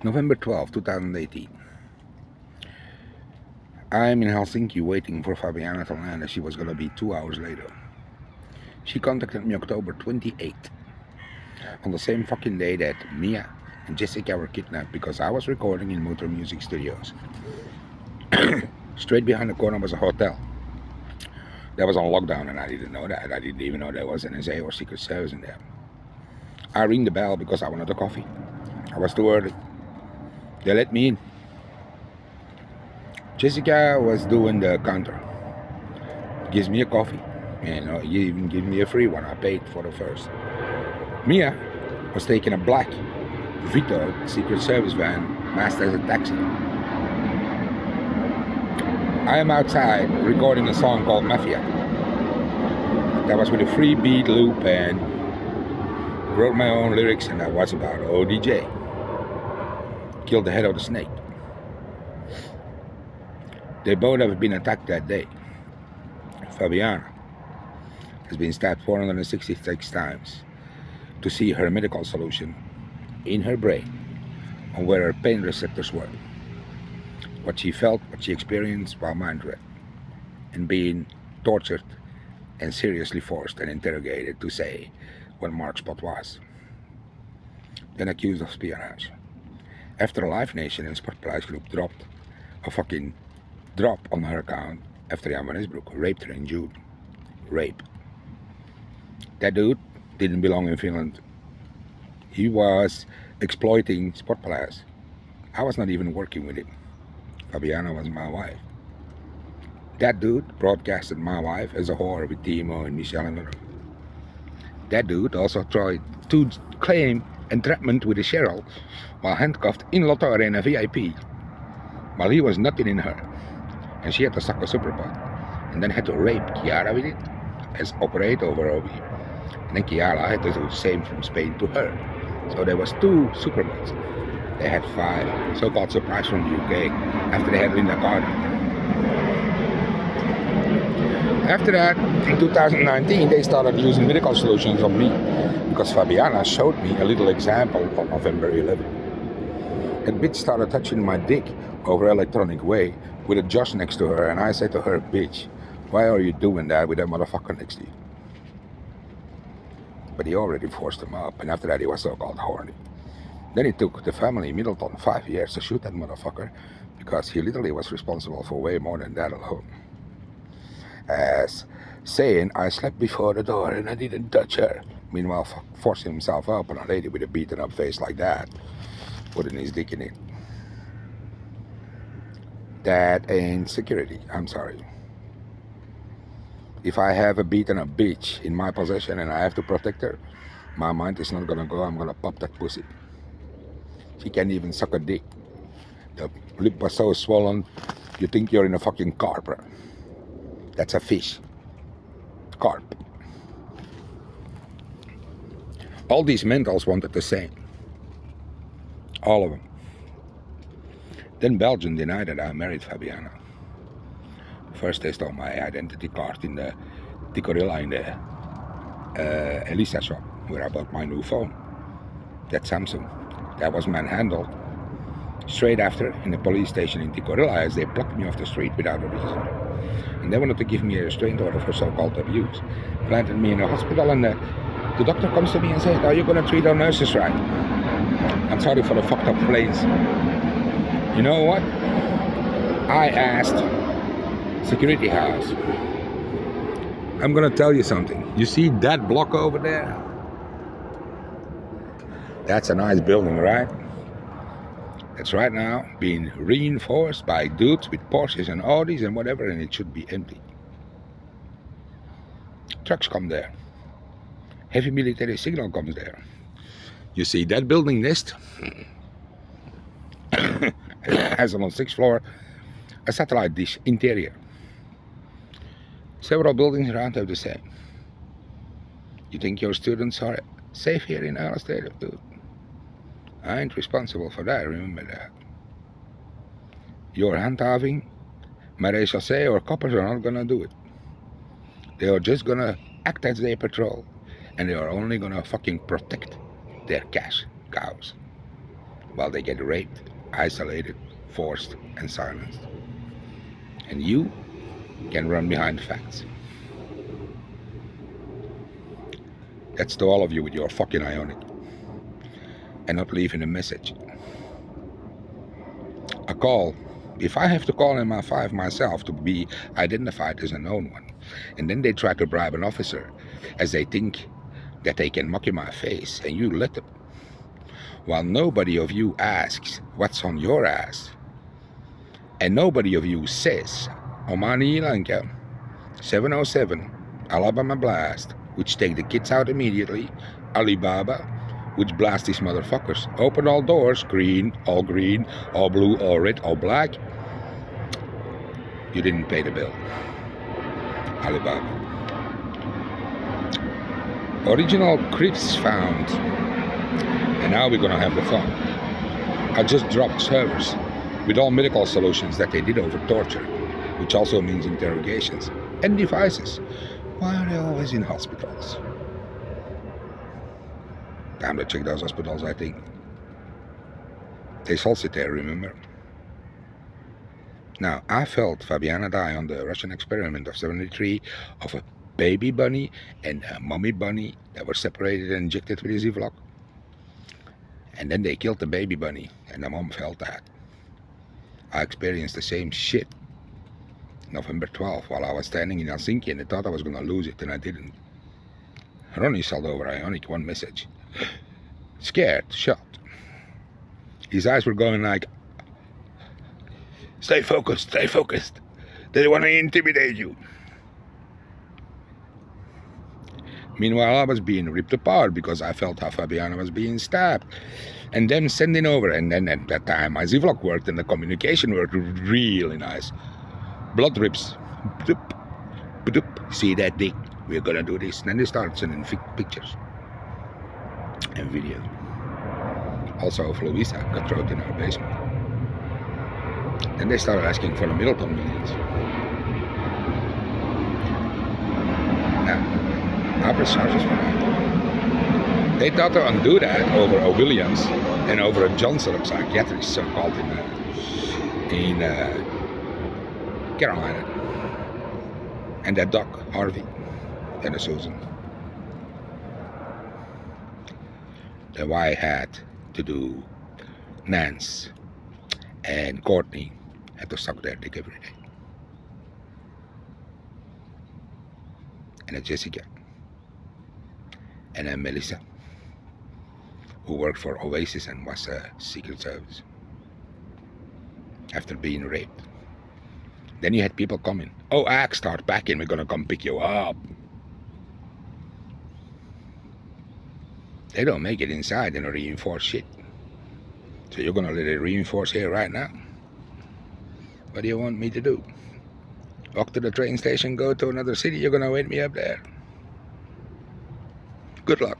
November 12, 2018. I'm in Helsinki waiting for Fabiana to land as she was going to be 2 hours later. She contacted me October 28th, on the same fucking day that Mia and Jessica were kidnapped because I was recording in Motor Music Studios. Straight behind the corner was a hotel. That was on lockdown and I didn't know that. I didn't even know there was NSA or Secret Service in there. I rang the bell because I wanted a coffee. I was too early. They let me in. Jessica was doing the counter. Gives me a coffee. And he even gave me a free one. I paid for the first. Mia was taking a black Vito Secret Service van masked as a taxi. I am outside recording a song called Mafia. That was with a free beat loop and wrote my own lyrics, and that was about ODJ. Killed the head of the snake. They both have been attacked that day. Fabiana has been stabbed 466 times to see her medical solution in her brain on where her pain receptors were. What she felt, what she experienced while mind read, and being tortured and seriously forced and interrogated to say what Mark's spot was. Then accused of espionage. After Live Nation and Sportpaleis Group dropped a fucking drop on her account after Jan van Esbroek raped her in June. Rape. That dude didn't belong in Finland. He was exploiting Sportpaleis. I was not even working with him. Fabiana was my wife. That dude broadcasted my wife as a whore with Timo and Michelle and her. That dude also tried to claim entrapment with a Cheryl while handcuffed in Lotto Arena VIP, while he was nutting in her, and she had to suck a superpod, and then had to rape Chiara with it, as operate over Obi, and then Chiara had to do the same from Spain to her. So there was 2 superpods. They had 5 so-called surprise from the UK after they had Linda Carter. After that, in 2019, they started using medical solutions on me because Fabiana showed me a little example on November 11. That bitch started touching my dick over electronic way with a Josh next to her, and I said to her, bitch, why are you doing that with that motherfucker next to you? But he already forced him up, and after that he was so-called horny. Then it took the family Middleton 5 years to shoot that motherfucker because he literally was responsible for way more than that alone. As saying, I slept before the door and I didn't touch her. Meanwhile, forcing himself up on a lady with a beaten up face like that, putting his dick in it. That ain't security, I'm sorry. If I have a beaten up bitch in my possession and I have to protect her, my mind is not gonna go, I'm gonna pop that pussy. She can't even suck a dick. The lip was so swollen, you think you're in a fucking carp. That's a fish. Carp. All these mentals wanted the same. All of them. Then Belgium denied that I married Fabiana. First they stole my identity card in the Ticorilla in the Elisa shop where I bought my new phone. That Samsung. That was manhandled. Straight after, in the police station in Ticorilla, as they plucked me off the street without a reason. And they wanted to give me a restraint order for so-called abuse. Planted me in a hospital, and the doctor comes to me and said, are you going to treat our nurses right? I'm sorry for the fucked up planes. You know what? I asked security house, I'm going to tell you something. You see that block over there? That's a nice building, right? It's right now being reinforced by dudes with Porsches and Audis and whatever, and it should be empty. Trucks come there. Heavy military signal comes there. You see that building nest? Has on the 6th floor a satellite dish interior. Several buildings around have the same. You think your students are safe here in our state, dude? I ain't responsible for that, remember that. Your handhaving, maréchaussée or coppers are not gonna do it. They are just gonna act as they patrol, and they are only gonna fucking protect their cash cows. while they get raped, isolated, forced, and silenced. And you can run behind facts. That's to all of you with your fucking Ionic. And not leaving a message. A call. If I have to call MI5 myself to be identified as a known one, and then they try to bribe an officer as they think that they can mock in my face, and you let them, while nobody of you asks what's on your ass, and nobody of you says, Omani Lanka, 707, Alabama Blast, which take the kids out immediately, Alibaba, which blast these motherfuckers. Open all doors, green, all blue, all red, all black. You didn't pay the bill. Alibaba. Original Crips found. And now we're gonna have the fun. I just dropped servers with all medical solutions that they did over torture, which also means interrogations, and devices. Why are they always in hospitals? Time to check those hospitals, I think. They all sit there, remember? Now, I felt Fabiana die on the Russian experiment of 73 of a baby bunny and a mommy bunny that were separated and injected with a Zivlok. And then they killed the baby bunny, and the mom felt that. I experienced the same shit November 12th while I was standing in Helsinki, and I thought I was going to lose it, and I didn't. Ronnie sold over Ionic one message. Scared, shocked. His eyes were going like, stay focused, stay focused. They want to intimidate you. Meanwhile, I was being ripped apart because I felt how Fabiana was being stabbed. And them sending over, and then at that time my Zivlok worked and the communication worked really nice. Blood drips. Bloop, bloop. See that dick? We're gonna do this. And then they started sending pictures and video. Also of Louisa got thrown in our basement. Then they started asking for the Middleton millions. Now, I press charges for that. They thought to undo that over a Williams and over a Johnson, a psychiatrist so-called in Carolina. And that Doc Harvey and a Susan. Then why I had to do Nance and Courtney had to suck their dick every day. And a Jessica. And a Melissa, who worked for Oasis and was a Secret Service after being raped. Then you had people coming. Oh, Axe, start packing. We're gonna come pick you up. They don't make it inside in a reinforced shit. So you're gonna let it reinforce here right now? What do you want me to do? Walk to the train station, go to another city? You're gonna wait me up there? Good luck.